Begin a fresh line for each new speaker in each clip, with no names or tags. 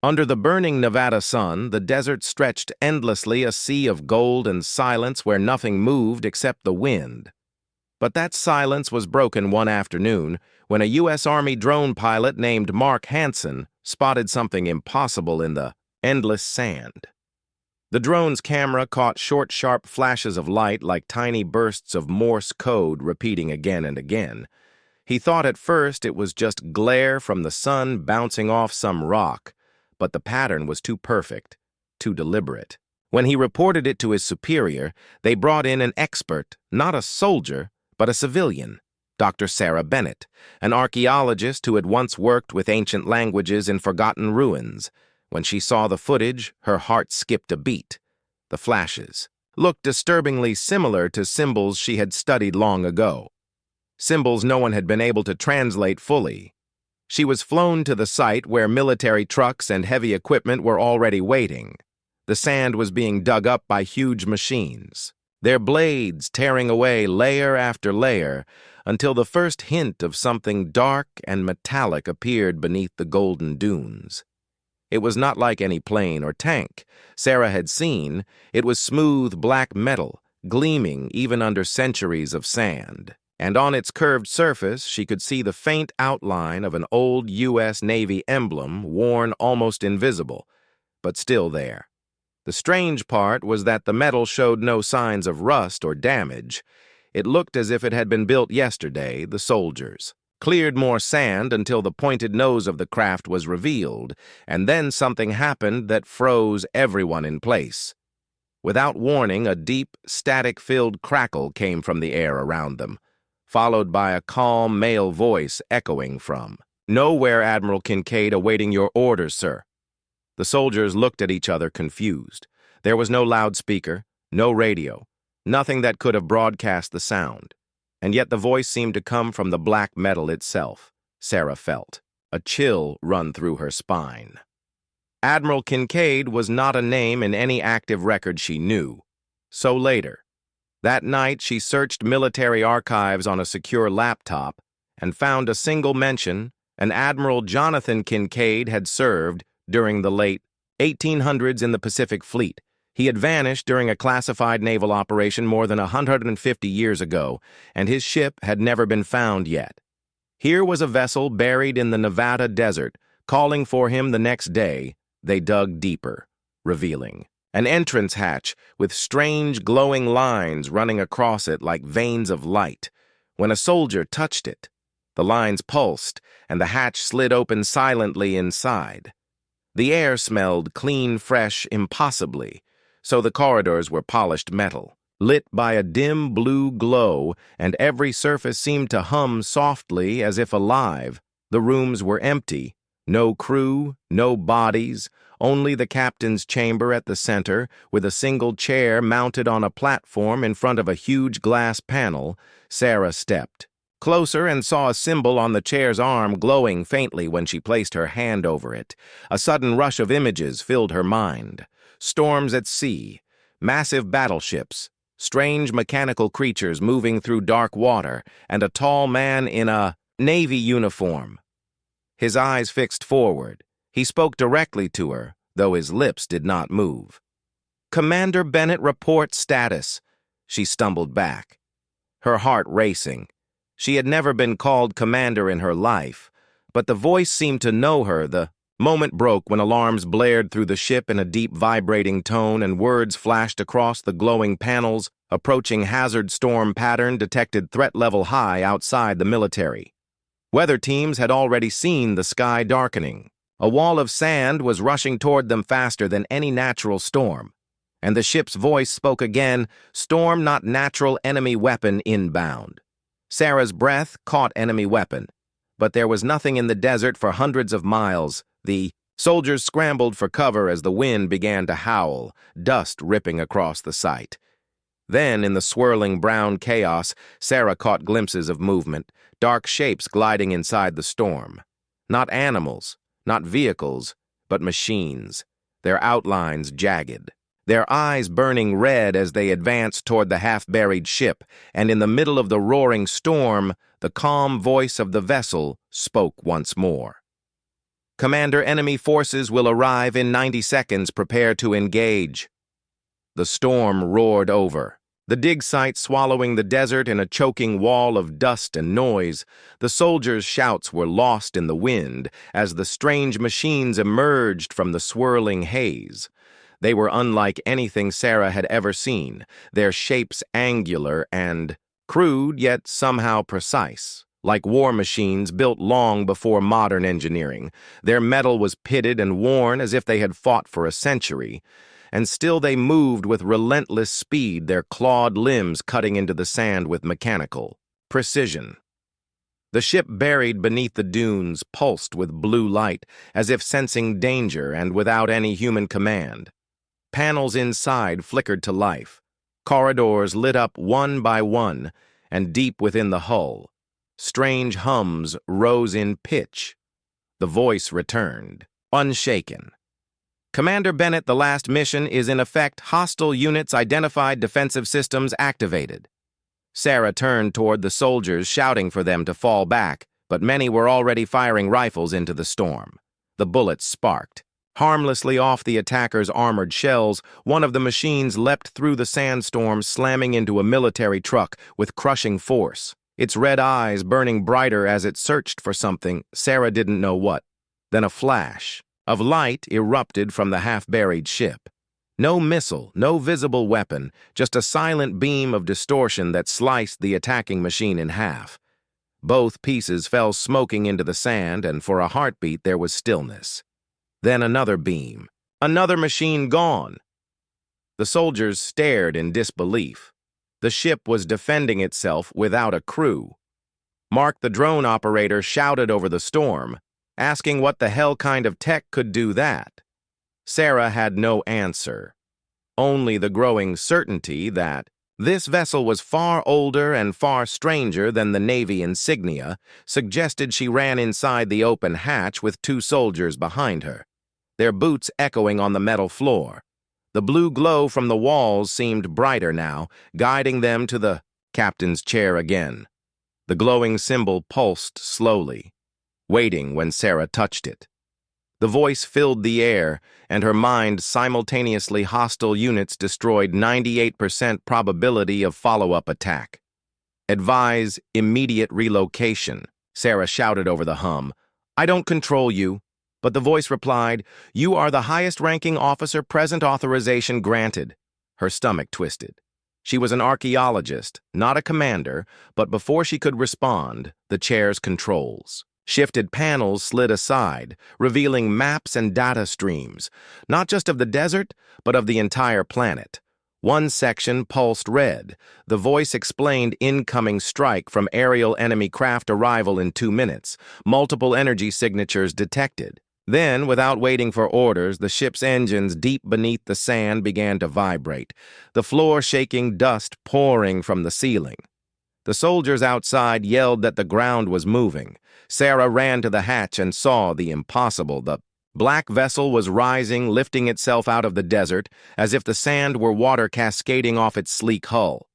Under the burning Nevada sun, the desert stretched endlessly, a sea of gold and silence where nothing moved except the wind. But that silence was broken one afternoon when a U.S. Army drone pilot named Mark Hansen spotted something impossible in the endless sand. The drone's camera caught short, sharp flashes of light like tiny bursts of Morse code repeating again and again. He thought at first it was just glare from the sun bouncing off some rock, but the pattern was too perfect, too deliberate. When he reported it to his superior, they brought in an expert, not a soldier, but a civilian, Dr. Sarah Bennett, an archaeologist who had once worked with ancient languages in forgotten ruins. When she saw the footage, her heart skipped a beat. The flashes looked disturbingly similar to symbols she had studied long ago. Symbols no one had been able to translate fully. She was flown to the site where military trucks and heavy equipment were already waiting. The sand was being dug up by huge machines, their blades tearing away layer after layer until the first hint of something dark and metallic appeared beneath the golden dunes. It was not like any plane or tank Sarah had seen. It was smooth black metal, gleaming even under centuries of sand. And on its curved surface she could see the faint outline of an old U.S. Navy emblem, worn almost invisible, but still there. The strange part was that the metal showed no signs of rust or damage. It looked as if it had been built yesterday. The soldiers cleared more sand until the pointed nose of the craft was revealed, and then something happened that froze everyone in place. Without warning, a deep, static-filled crackle came from the air around them, followed by a calm male voice echoing from, "Nowhere, Admiral Kincaid, awaiting your orders, sir." The soldiers looked at each other confused. There was no loudspeaker, no radio, nothing that could have broadcast the sound. And yet the voice seemed to come from the black metal itself. Sarah felt a chill run through her spine. Admiral Kincaid was not a name in any active record she knew. So later, that night she searched military archives on a secure laptop and found a single mention: an Admiral Jonathan Kincaid had served during the late 1800s in the Pacific Fleet. He had vanished during a classified naval operation more than 150 years ago, and his ship had never been found yet. Here was a vessel buried in the Nevada desert, calling for him the next day. They dug deeper, revealing an entrance hatch with strange glowing lines running across it like veins of light. When a soldier touched it, the lines pulsed and the hatch slid open silently inside. The air smelled clean, fresh, impossibly, so the corridors were polished metal, lit by a dim blue glow, and every surface seemed to hum softly as if alive. The rooms were empty. No crew, no bodies, only the captain's chamber at the center, with a single chair mounted on a platform in front of a huge glass panel. Sarah stepped closer and saw a symbol on the chair's arm glowing faintly when she placed her hand over it. A sudden rush of images filled her mind. Storms at sea, massive battleships, strange mechanical creatures moving through dark water, and a tall man in a Navy uniform. His eyes fixed forward. He spoke directly to her, though his lips did not move. "Commander Bennett, report status." She stumbled back, her heart racing. She had never been called commander in her life, but the voice seemed to know her. The moment broke when alarms blared through the ship in a deep vibrating tone and words flashed across the glowing panels. Approaching hazard storm pattern detected threat level high outside the military. Weather teams had already seen the sky darkening. A wall of sand was rushing toward them faster than any natural storm. And the ship's voice spoke again: "Storm, not natural, enemy weapon inbound." Sarah's breath caught enemy weapon, but there was nothing in the desert for hundreds of miles. The soldiers scrambled for cover as the wind began to howl, dust ripping across the site. Then, in the swirling brown chaos, Sarah caught glimpses of movement, dark shapes gliding inside the storm. Not animals, not vehicles, but machines, their outlines jagged, their eyes burning red as they advanced toward the half-buried ship, and in the middle of the roaring storm, the calm voice of the vessel spoke once more. Commander, enemy forces will arrive in 90 seconds. Prepare to engage." The storm roared over, the dig site swallowing the desert in a choking wall of dust and noise. The soldiers' shouts were lost in the wind as the strange machines emerged from the swirling haze. They were unlike anything Sarah had ever seen, their shapes angular and crude yet somehow precise. Like war machines built long before modern engineering, their metal was pitted and worn as if they had fought for a century. And still they moved with relentless speed, their clawed limbs cutting into the sand with mechanical precision. The ship buried beneath the dunes pulsed with blue light, as if sensing danger and without any human command. Panels inside flickered to life, corridors lit up one by one, and deep within the hull, strange hums rose in pitch. The voice returned, unshaken. "Commander Bennett, the last mission is in effect. Hostile units identified, defensive systems activated." Sarah turned toward the soldiers, shouting for them to fall back, but many were already firing rifles into the storm. The bullets sparked. Harmlessly off the attackers' armored shells, one of the machines leapt through the sandstorm, slamming into a military truck with crushing force, its red eyes burning brighter as it searched for something, Sarah didn't know what. Then a flash of light erupted from the half-buried ship. No missile, no visible weapon, just a silent beam of distortion that sliced the attacking machine in half. Both pieces fell smoking into the sand, and for a heartbeat there was stillness. Then another beam, another machine gone. The soldiers stared in disbelief. The ship was defending itself without a crew. Mark, the drone operator, shouted over the storm, asking what the hell kind of tech could do that. Sarah had no answer, only the growing certainty that this vessel was far older and far stranger than the Navy insignia suggested. She ran inside the open hatch with two soldiers behind her, their boots echoing on the metal floor. The blue glow from the walls seemed brighter now, guiding them to the captain's chair again. The glowing symbol pulsed slowly, waiting when Sarah touched it. The voice filled the air, and her mind simultaneously. Hostile units destroyed, 98% probability of follow-up attack. "Advise immediate relocation," Sarah shouted over the hum. "I don't control you." But the voice replied, "You are the highest-ranking officer present. Authorization granted." Her stomach twisted. She was an archaeologist, not a commander, but before she could respond, the chair's controls shifted. Panels slid aside, revealing maps and data streams, not just of the desert, but of the entire planet. One section pulsed red. The voice explained incoming strike from aerial enemy craft, arrival in 2 minutes, multiple energy signatures detected. Then, without waiting for orders, the ship's engines deep beneath the sand began to vibrate, the floor shaking, dust pouring from the ceiling. The soldiers outside yelled that the ground was moving. Sarah ran to the hatch and saw the impossible. The black vessel was rising, lifting itself out of the desert, as if the sand were water cascading off its sleek hull.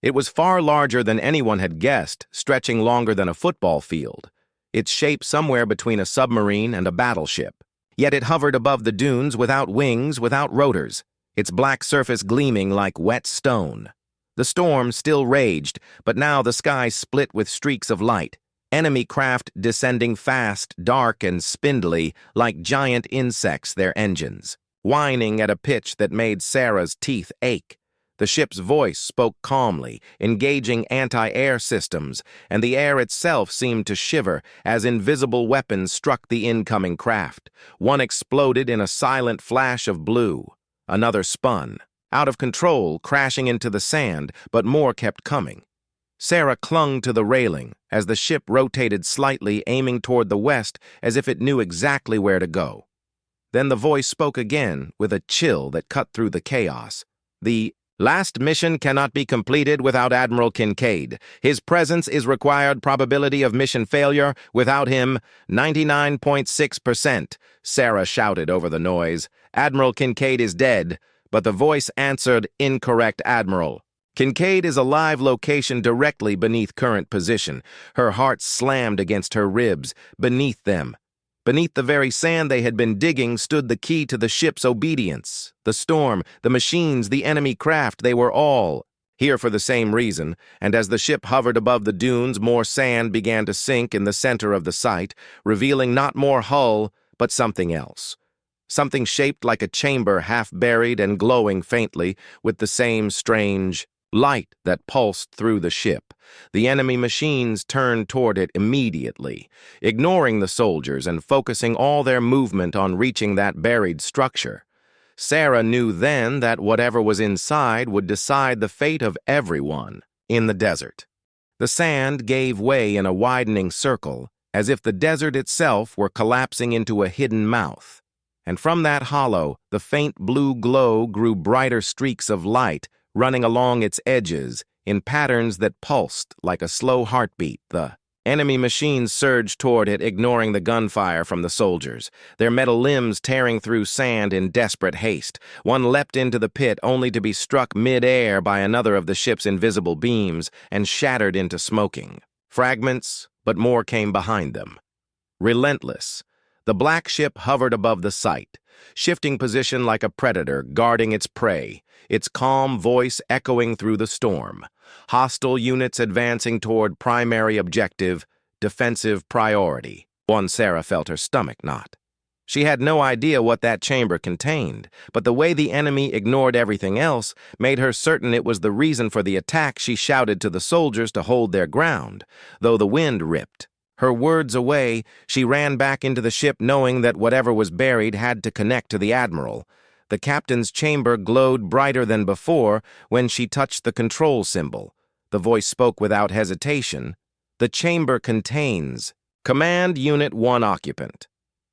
It was far larger than anyone had guessed, stretching longer than a football field, its shape somewhere between a submarine and a battleship. Yet it hovered above the dunes without wings, without rotors, its black surface gleaming like wet stone. The storm still raged, but now the sky split with streaks of light. Enemy craft descending fast, dark and spindly, like giant insects, their engines, whining at a pitch that made Sarah's teeth ache. The ship's voice spoke calmly, engaging anti-air systems, and the air itself seemed to shiver as invisible weapons struck the incoming craft. One exploded in a silent flash of blue. Another spun, out of control, crashing into the sand, but more kept coming. Sarah clung to the railing as the ship rotated slightly, aiming toward the west as if it knew exactly where to go. Then the voice spoke again with a chill that cut through the chaos. "The last mission cannot be completed without Admiral Kincaid. His presence is required. Probability of mission failure without him, 99.6%. Sarah shouted over the noise. "Admiral Kincaid is dead." But the voice answered, "Incorrect, Admiral. Kincaid is a live location directly beneath current position." Her heart slammed against her ribs, beneath them. Beneath the very sand they had been digging stood the key to the ship's obedience. The storm, the machines, the enemy craft, they were all here for the same reason, and as the ship hovered above the dunes, more sand began to sink in the center of the site, revealing not more hull, but something else. Something shaped like a chamber, half buried and glowing faintly with the same strange light that pulsed through the ship. The enemy machines turned toward it immediately, ignoring the soldiers and focusing all their movement on reaching that buried structure. Sarah knew then that whatever was inside would decide the fate of everyone in the desert. The sand gave way in a widening circle, as if the desert itself were collapsing into a hidden mouth. And from that hollow, the faint blue glow grew brighter streaks of light, running along its edges in patterns that pulsed like a slow heartbeat. The enemy machines surged toward it, ignoring the gunfire from the soldiers, their metal limbs tearing through sand in desperate haste. One leapt into the pit only to be struck mid-air by another of the ship's invisible beams and shattered into smoking fragments, but more came behind them. Relentless, the black ship hovered above the site, shifting position like a predator guarding its prey, its calm voice echoing through the storm. Hostile units advancing toward primary objective, defensive priority. Sarah felt her stomach knot. She had no idea what that chamber contained, but the way the enemy ignored everything else made her certain it was the reason for the attack. She shouted to the soldiers to hold their ground, though the wind ripped. Her words away, she ran back into the ship knowing that whatever was buried had to connect to the Admiral. The captain's chamber glowed brighter than before when she touched the control symbol. The voice spoke without hesitation. The chamber contains Command Unit 1 occupant.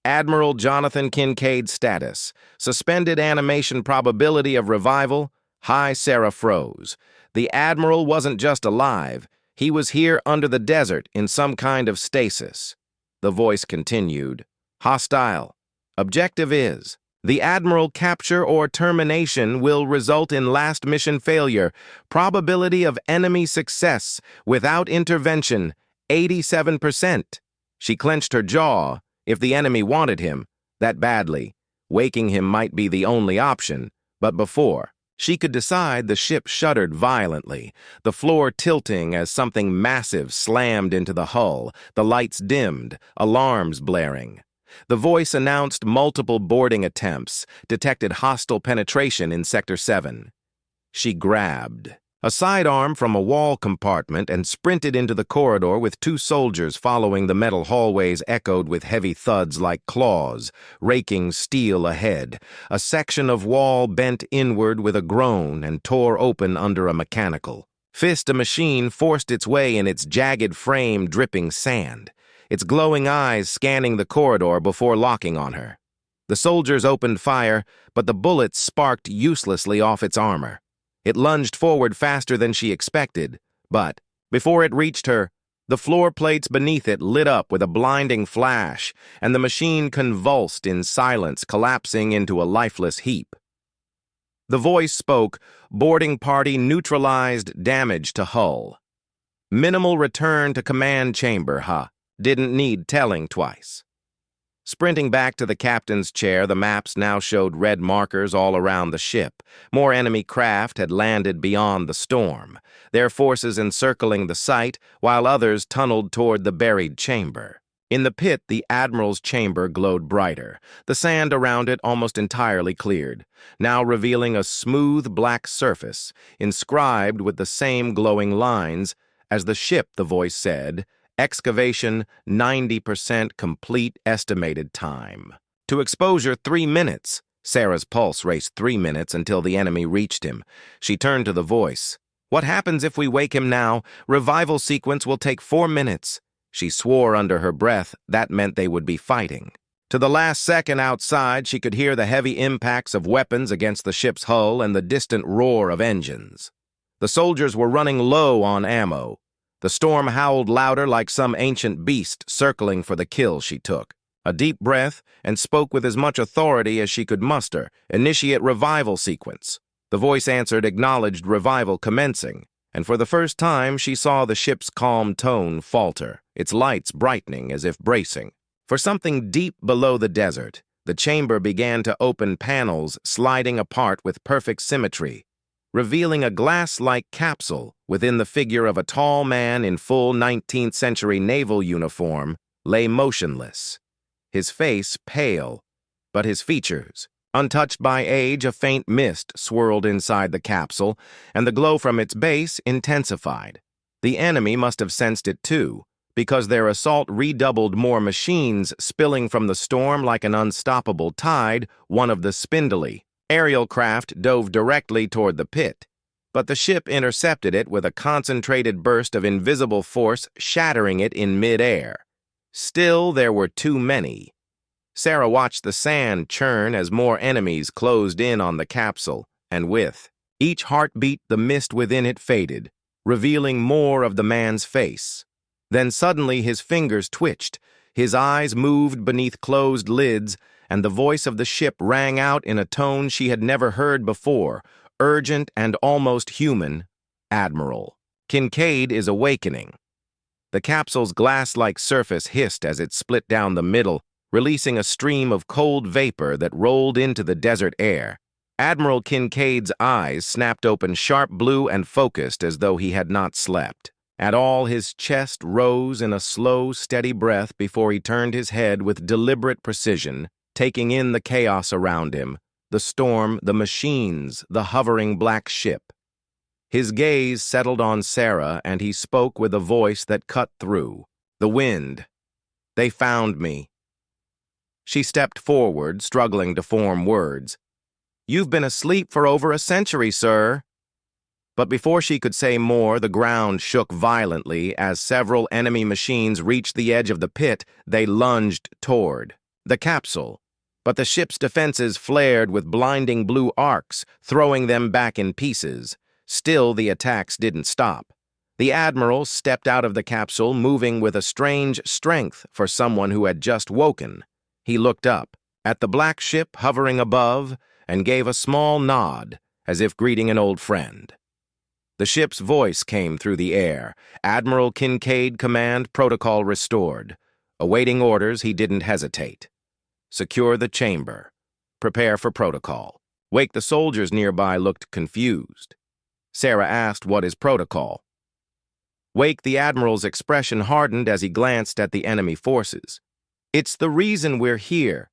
Admiral Jonathan Kincaid status. Suspended animation probability of revival. High. Sarah froze. The Admiral wasn't just alive. He was here under the desert in some kind of stasis. The voice continued. Hostile. Objective is the Admiral capture or termination will result in last mission failure. Probability of enemy success without intervention, 87%. She clenched her jaw. If the enemy wanted him that badly, waking him might be the only option, but before she could decide, the ship shuddered violently, the floor tilting as something massive slammed into the hull, the lights dimmed, alarms blaring. The voice announced multiple boarding attempts, detected hostile penetration in Sector 7. She grabbed a sidearm from a wall compartment and sprinted into the corridor with two soldiers following. The metal hallways echoed with heavy thuds like claws, raking steel ahead. A section of wall bent inward with a groan and tore open under a mechanical fist. A machine forced its way in its jagged frame, dripping sand, its glowing eyes scanning the corridor before locking on her. The soldiers opened fire, but the bullets sparked uselessly off its armor. It lunged forward faster than she expected, but before it reached her, the floor plates beneath it lit up with a blinding flash, and the machine convulsed in silence, collapsing into a lifeless heap. The voice spoke. Boarding party neutralized. Damage to hull. Minimal return to command chamber, Didn't need telling twice. Sprinting back to the captain's chair, the maps now showed red markers all around the ship. More enemy craft had landed beyond the storm, their forces encircling the site, while others tunneled toward the buried chamber. In the pit, the Admiral's chamber glowed brighter, the sand around it almost entirely cleared, now revealing a smooth black surface, inscribed with the same glowing lines as the ship. The voice said, Excavation 90% complete. Estimated time to exposure 3 minutes. Sarah's pulse raced. 3 minutes until the enemy reached him. She turned to the voice. What happens if we wake him now? Revival sequence will take 4 minutes. She swore under her breath. That meant they would be fighting. To the last second outside, she could hear the heavy impacts of weapons against the ship's hull and the distant roar of engines. The soldiers were running low on ammo. The storm howled louder like some ancient beast circling for the kill. She took a deep breath and spoke with as much authority as she could muster. Initiate revival sequence. The voice answered, acknowledged revival commencing, and for the first time she saw the ship's calm tone falter, its lights brightening as if bracing. For something deep below the desert, the chamber began to open, panels sliding apart with perfect symmetry, revealing a glass-like capsule within the figure of a tall man in full 19th century naval uniform lay motionless, his face pale, but his features, untouched by age. A faint mist swirled inside the capsule, and the glow from its base intensified. The enemy must have sensed it too, because their assault redoubled, more machines spilling from the storm like an unstoppable tide. One of the spindly aerial craft dove directly toward the pit, but the ship intercepted it with a concentrated burst of invisible force, shattering it in mid-air. Still, there were too many. Sarah watched the sand churn as more enemies closed in on the capsule, and with each heartbeat the mist within it faded, revealing more of the man's face. Then suddenly his fingers twitched, his eyes moved beneath closed lids, and the voice of the ship rang out in a tone she had never heard before, urgent and almost human. "Admiral, Kincaid is awakening." The capsule's glass-like surface hissed as it split down the middle, releasing a stream of cold vapor that rolled into the desert air. Admiral Kincaid's eyes snapped open, sharp blue and focused as though he had not slept. At all, his chest rose in a slow, steady breath before he turned his head with deliberate precision, taking in the chaos around him, the storm, the machines, the hovering black ship. His gaze settled on Sarah, and he spoke with a voice that cut through. "The wind. They found me." She stepped forward, struggling to form words. "You've been asleep for over a century, sir." But before she could say more, the ground shook violently as several enemy machines reached the edge of the pit. They lunged toward the capsule, but the ship's defenses flared with blinding blue arcs, throwing them back in pieces. Still, the attacks didn't stop. The Admiral stepped out of the capsule, moving with a strange strength for someone who had just woken. He looked up at the black ship hovering above and gave a small nod, as if greeting an old friend. The ship's voice came through the air. "Admiral Kincaid, command, protocol restored." Awaiting orders, he didn't hesitate. "Secure the chamber. Prepare for protocol." Wake, the soldiers nearby, looked confused. Sarah asked, "What is protocol?" Wake, the Admiral's expression hardened as he glanced at the enemy forces. "It's the reason we're here.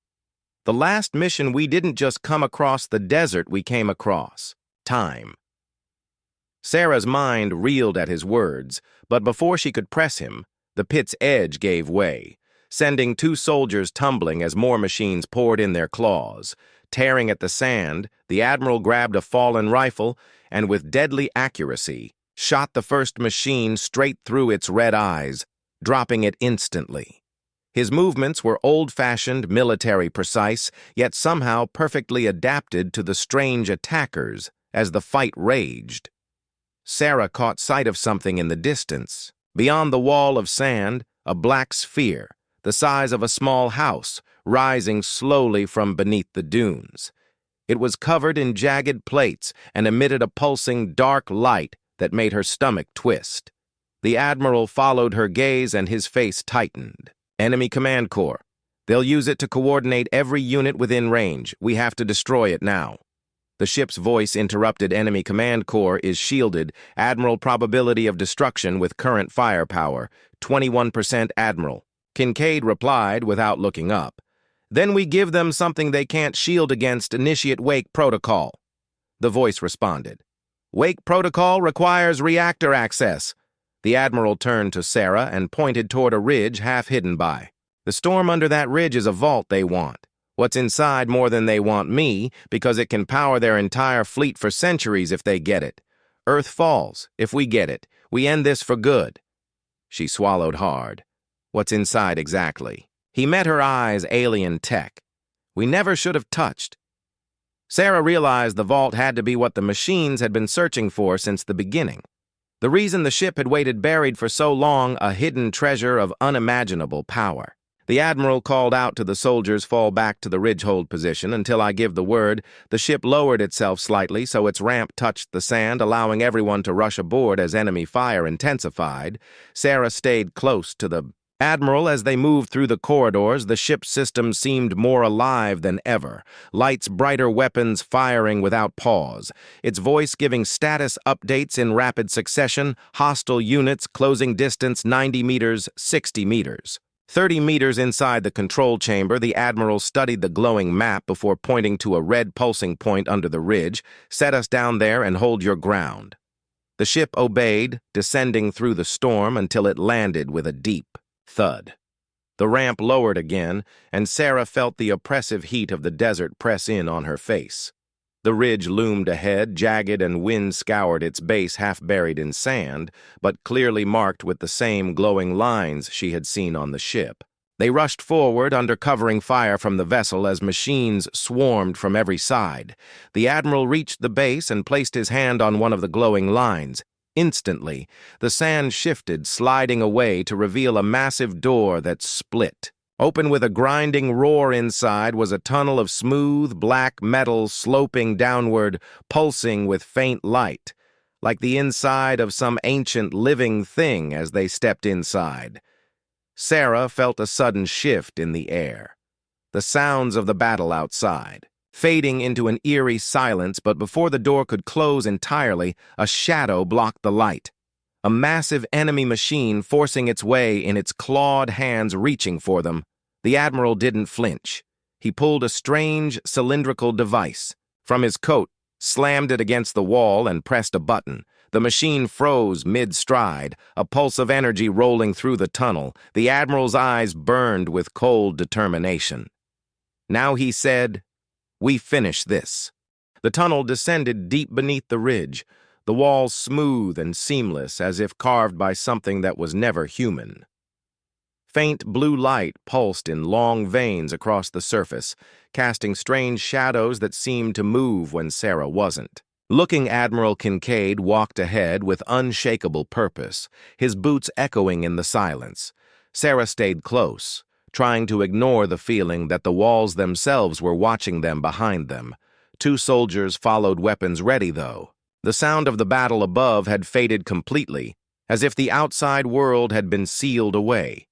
The last mission, we didn't just come across the desert, we came across time." Sarah's mind reeled at his words, but before she could press him, the pit's edge gave way, sending two soldiers tumbling as more machines poured in their claws. Tearing at the sand, the Admiral grabbed a fallen rifle and, with deadly accuracy, shot the first machine straight through its red eyes, dropping it instantly. His movements were old-fashioned, military precise, yet somehow perfectly adapted to the strange attackers as the fight raged. Sarah caught sight of something in the distance. Beyond the wall of sand, a black sphere, the size of a small house, rising slowly from beneath the dunes. It was covered in jagged plates and emitted a pulsing dark light that made her stomach twist. The Admiral followed her gaze and his face tightened. "Enemy Command Corps. They'll use it to coordinate every unit within range. We have to destroy it now." The ship's voice interrupted. "Enemy Command Corps is shielded. Admiral, probability of destruction with current firepower. 21%, Admiral." Kincaid replied without looking up. "Then we give them something they can't shield against. Initiate Wake Protocol." The voice responded. "Wake Protocol requires reactor access." The Admiral turned to Sarah and pointed toward a ridge half hidden by. "The storm under that ridge is a vault they want. What's inside more than they want me, because it can power their entire fleet for centuries if they get it. Earth falls if we get it. We end this for good." She swallowed hard. "What's inside exactly?" He met her eyes. "Alien tech. We never should have touched." Sarah realized the vault had to be what the machines had been searching for since the beginning. The reason the ship had waited buried for so long, a hidden treasure of unimaginable power. The Admiral called out to the soldiers, "Fall back to the ridge-hold position until I give the word." The ship lowered itself slightly so its ramp touched the sand, allowing everyone to rush aboard as enemy fire intensified. Sarah stayed close to the Admiral, as they moved through the corridors, the ship's system seemed more alive than ever, lights, brighter weapons firing without pause, its voice giving status updates in rapid succession, hostile units closing distance 90 meters, 60 meters. 30 meters inside the control chamber, the Admiral studied the glowing map before pointing to a red pulsing point under the ridge. Set us down there and hold your ground. The ship obeyed, descending through the storm until it landed with a deep thud. The ramp lowered again, and Sarah felt the oppressive heat of the desert press in on her face. The ridge loomed ahead, jagged, and wind scoured its base half buried in sand, but clearly marked with the same glowing lines she had seen on the ship. They rushed forward under covering fire from the vessel as machines swarmed from every side. The Admiral reached the base and placed his hand on one of the glowing lines. Instantly, the sand shifted, sliding away to reveal a massive door that split. Open with a grinding roar inside was a tunnel of smooth, black metal sloping downward, pulsing with faint light, like the inside of some ancient living thing as they stepped inside. Sarah felt a sudden shift in the air. The sounds of the battle outside, fading into an eerie silence, but before the door could close entirely, a shadow blocked the light. A massive enemy machine forcing its way in its clawed hands reaching for them. The Admiral didn't flinch. He pulled a strange cylindrical device from his coat, slammed it against the wall, and pressed a button. The machine froze mid-stride, a pulse of energy rolling through the tunnel. The Admiral's eyes burned with cold determination. Now he said, "We finish this." The tunnel descended deep beneath the ridge, the walls smooth and seamless as if carved by something that was never human. Faint blue light pulsed in long veins across the surface, casting strange shadows that seemed to move when Sarah wasn't. Looking Admiral Kincaid walked ahead with unshakable purpose, his boots echoing in the silence. Sarah stayed close, trying to ignore the feeling that the walls themselves were watching them behind them. 2 soldiers followed, weapons ready, though. The sound of the battle above had faded completely, as if the outside world had been sealed away.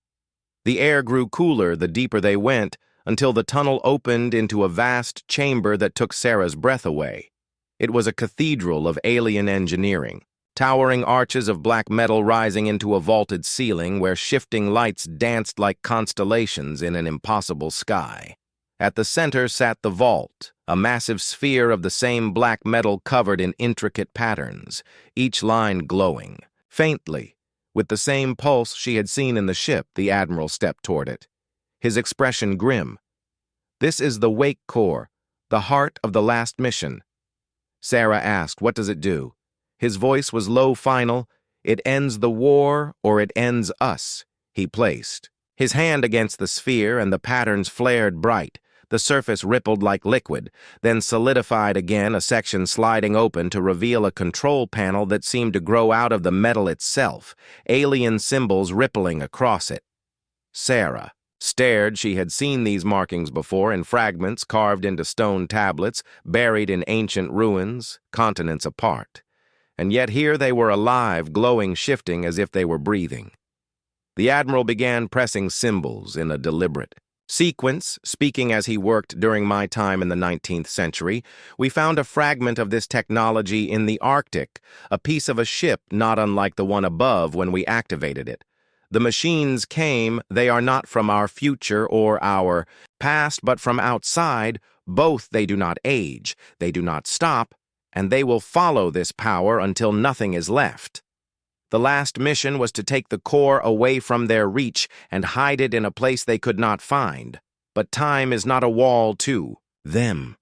The air grew cooler the deeper they went, until the tunnel opened into a vast chamber that took Sarah's breath away. It was a cathedral of alien engineering, towering arches of black metal rising into a vaulted ceiling where shifting lights danced like constellations in an impossible sky. At the center sat the vault, a massive sphere of the same black metal covered in intricate patterns, each line glowing. Faintly, with the same pulse she had seen in the ship, the Admiral stepped toward it, his expression grim. "This is the Wake Core, the heart of the last mission." Sarah asked, "What does it do?" His voice was low, final. "It ends the war, or it ends us." He placed his hand against the sphere, and the patterns flared bright. The surface rippled like liquid, then solidified again, a section sliding open to reveal a control panel that seemed to grow out of the metal itself, alien symbols rippling across it. Sarah stared. She had seen these markings before in fragments carved into stone tablets, buried in ancient ruins, continents apart. And yet here they were alive, glowing, shifting as if they were breathing. The Admiral began pressing symbols in a deliberate sequence, speaking as he worked. "During my time in the 19th century, we found a fragment of this technology in the Arctic, a piece of a ship not unlike the one above when we activated it. The machines came, they are not from our future or our past, but from outside. Both they do not age, they do not stop, and they will follow this power until nothing is left. The last mission was to take the core away from their reach and hide it in a place they could not find. But time is not a wall to them.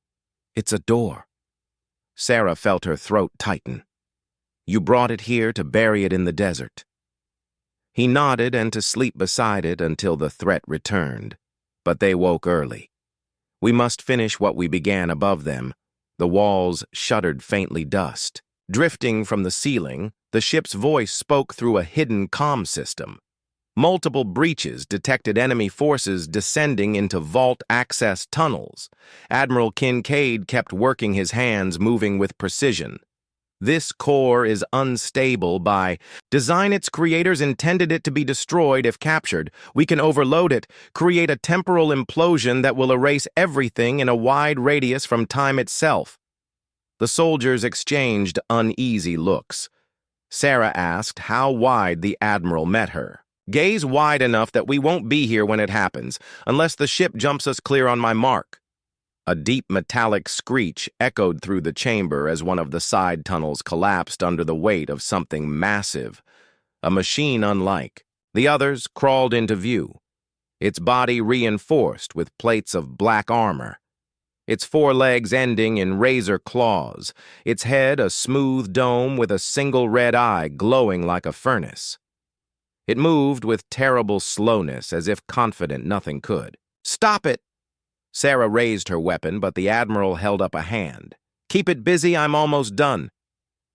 It's a door." Sarah felt her throat tighten. "You brought it here to bury it in the desert." He nodded, and to sleep beside it until the threat returned. But they woke early. "We must finish what we began above them." The walls shuddered faintly, dust drifting from the ceiling. The ship's voice spoke through a hidden comm system. Multiple breaches detected enemy forces descending into vault access tunnels. Admiral Kincaid kept working his hands, moving with precision. This core is unstable by design. Its creators intended it to be destroyed if captured. We can overload it, create a temporal implosion that will erase everything in a wide radius from time itself. The soldiers exchanged uneasy looks. Sarah asked how wide the Admiral met her. Gaze wide enough that we won't be here when it happens, unless the ship jumps us clear on my mark. A deep metallic screech echoed through the chamber as one of the side tunnels collapsed under the weight of something massive, a machine unlike. The others crawled into view, its body reinforced with plates of black armor, its forelegs ending in razor claws, its head a smooth dome with a single red eye glowing like a furnace. It moved with terrible slowness, as if confident nothing could. "Stop it!" Sarah raised her weapon, but the Admiral held up a hand. "Keep it busy, I'm almost done."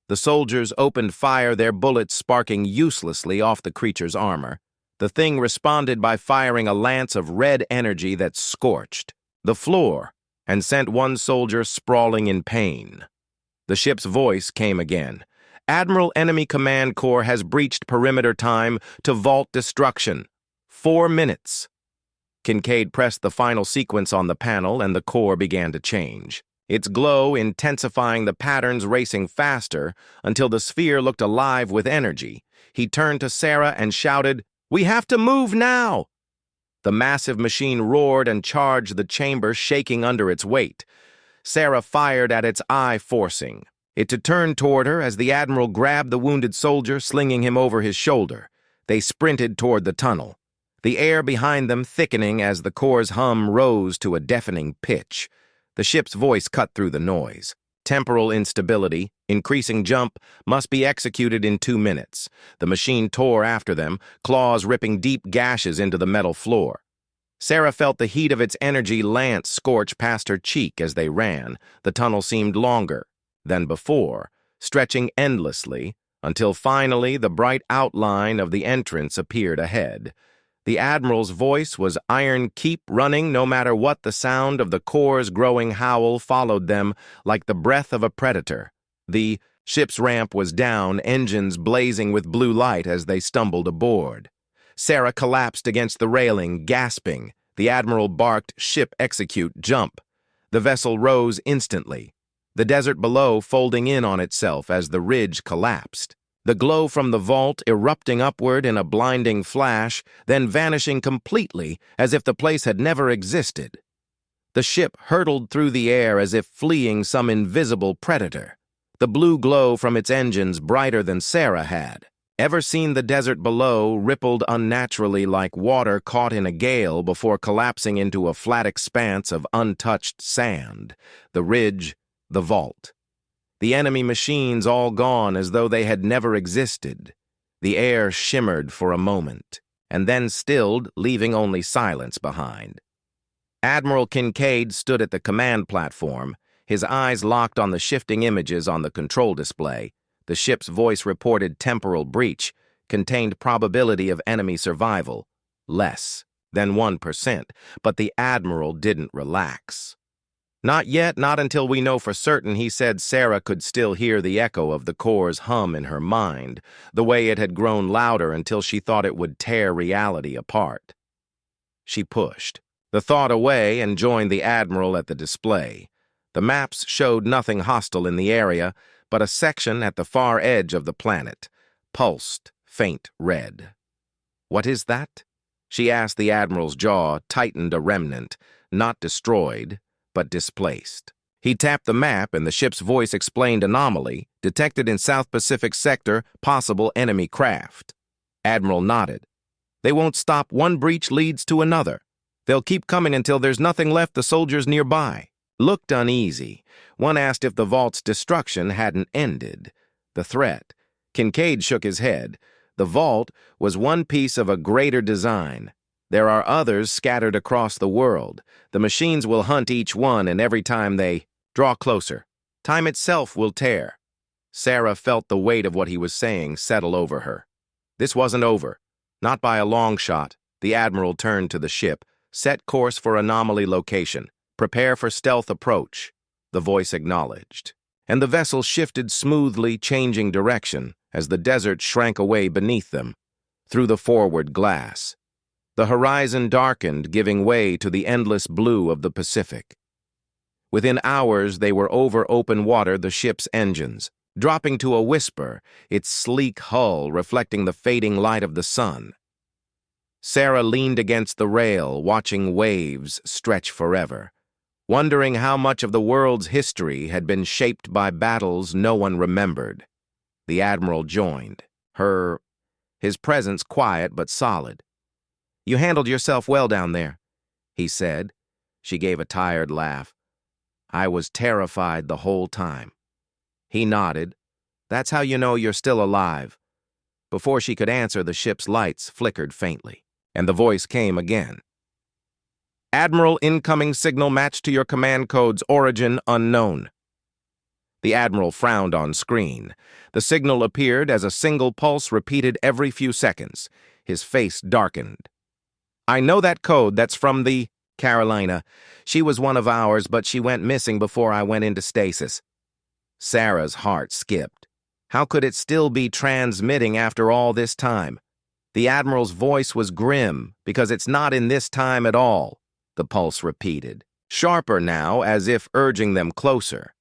The soldiers opened fire, their bullets sparking uselessly off the creature's armor. The thing responded by firing a lance of red energy that scorched the floor and sent one soldier sprawling in pain. The ship's voice came again. "Admiral, enemy command corps has breached perimeter time to vault destruction. 4 minutes." Kincaid pressed the final sequence on the panel and the core began to change, its glow intensifying, the patterns racing faster until the sphere looked alive with energy. He turned to Sarah and shouted, "We have to move now!" The massive machine roared and charged the chamber, shaking under its weight. Sarah fired at its eye, forcing it to turn toward her as the Admiral grabbed the wounded soldier, slinging him over his shoulder. They sprinted toward the tunnel, the air behind them thickening as the core's hum rose to a deafening pitch. The ship's voice cut through the noise. Temporal instability, increasing jump, must be executed in 2 minutes. The machine tore after them, claws ripping deep gashes into the metal floor. Sarah felt the heat of its energy lance scorch past her cheek as they ran. The tunnel seemed longer than before, stretching endlessly, until finally the bright outline of the entrance appeared ahead. The Admiral's voice was iron. "Keep running no matter what." The sound of the core's growing howl followed them like the breath of a predator. The ship's ramp was down, engines blazing with blue light as they stumbled aboard. Sarah collapsed against the railing, gasping. The Admiral barked, "Ship execute, jump." The vessel rose instantly, the desert below folding in on itself as the ridge collapsed. The glow from the vault erupting upward in a blinding flash, then vanishing completely as if the place had never existed. The ship hurtled through the air as if fleeing some invisible predator, the blue glow from its engines brighter than Sarah had ever seen. The desert below rippled unnaturally like water caught in a gale before collapsing into a flat expanse of untouched sand. The ridge, the vault. The enemy machines all gone as though they had never existed. The air shimmered for a moment, and then stilled, leaving only silence behind. Admiral Kincaid stood at the command platform, his eyes locked on the shifting images on the control display. The ship's voice reported temporal breach, contained probability of enemy survival, less than 1%, but the Admiral didn't relax. "Not yet, not until we know for certain," he said. Sarah could still hear the echo of the core's hum in her mind, the way it had grown louder until she thought it would tear reality apart. She pushed the thought away and joined the Admiral at the display. The maps showed nothing hostile in the area, but a section at the far edge of the planet, pulsed faint red. "What is that?" she asked. The Admiral's jaw tightened, a remnant, not destroyed, but displaced. He tapped the map and the ship's voice explained anomaly, detected in South Pacific sector, possible enemy craft. Admiral nodded. "They won't stop. One breach leads to another. They'll keep coming until there's nothing left." The soldiers nearby looked uneasy. One asked if the vault's destruction hadn't ended. The threat. Kincaid shook his head. The vault was one piece of a greater design. There are others scattered across the world. The machines will hunt each one, and every time they draw closer, time itself will tear. Sarah felt the weight of what he was saying settle over her. This wasn't over. Not by a long shot. The Admiral turned to the ship. "Set course for anomaly location. Prepare for stealth approach." The voice acknowledged. and the vessel shifted smoothly, changing direction as the desert shrank away beneath them, through the forward glass. The horizon darkened, giving way to the endless blue of the Pacific. Within hours, they were over open water, the ship's engines, dropping to a whisper, its sleek hull reflecting the fading light of the sun. Sarah leaned against the rail, watching waves stretch forever, wondering how much of the world's history had been shaped by battles no one remembered. The Admiral joined, his presence quiet but solid. "You handled yourself well down there," he said. She gave a tired laugh. "I was terrified the whole time." He nodded. "That's how you know you're still alive." Before she could answer, the ship's lights flickered faintly, and the voice came again. "Admiral, incoming signal matched to your command code's origin unknown." The Admiral frowned on screen. The signal appeared as a single pulse repeated every few seconds. His face darkened. "I know that code. That's from the Carolina. She was one of ours, but she went missing before I went into stasis." Sarah's heart skipped. How could it still be transmitting after all this time? The Admiral's voice was grim, because it's not in this time at all, the pulse repeated, sharper now, as if urging them closer.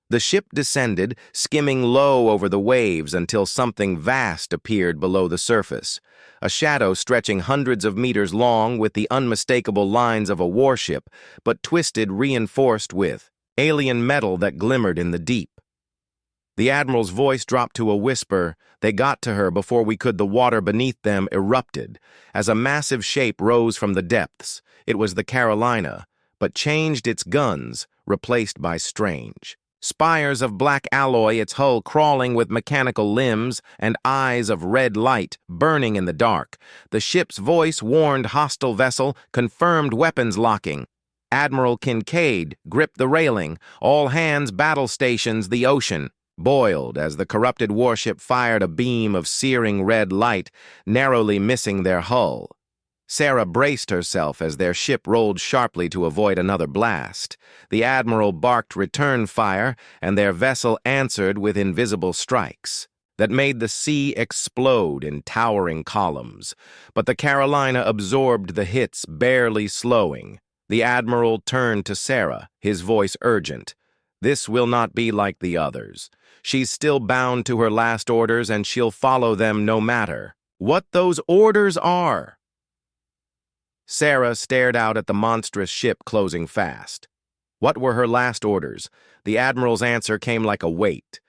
The ship descended, skimming low over the waves until something vast appeared below the surface, a shadow stretching hundreds of meters long with the unmistakable lines of a warship, but twisted, reinforced with alien metal that glimmered in the deep. The Admiral's voice dropped to a whisper. They got to her before we could. The water beneath them erupted as a massive shape rose from the depths. It was the Carolina, but changed its guns, replaced by strange spires of black alloy, its hull crawling with mechanical limbs and eyes of red light burning in the dark. The ship's voice warned hostile vessel, confirmed weapons locking. Admiral Kincaid gripped the railing. All hands, battle stations, the ocean boiled as the corrupted warship fired a beam of searing red light, narrowly missing their hull. Sarah braced herself as their ship rolled sharply to avoid another blast. The Admiral barked return fire, and their vessel answered with invisible strikes that made the sea explode in towering columns. But the Carolina absorbed the hits, barely slowing. The Admiral turned to Sarah, his voice urgent. "This will not be like the others. She's still bound to her last orders, and she'll follow them no matter what those orders are." Sarah stared out at the monstrous ship closing fast. What were her last orders? The Admiral's answer came like a weight.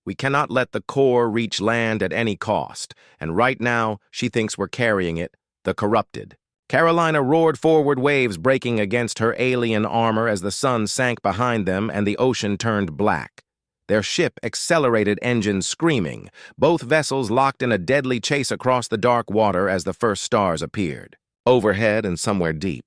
"We cannot let the core reach land at any cost, and right now she thinks we're carrying it, the corrupted." Carolina roared forward, waves breaking against her alien armor as the sun sank behind them and the ocean turned black. Their ship accelerated, engines screaming, both vessels locked in a deadly chase across the dark water as the first stars appeared. Overhead and somewhere deep,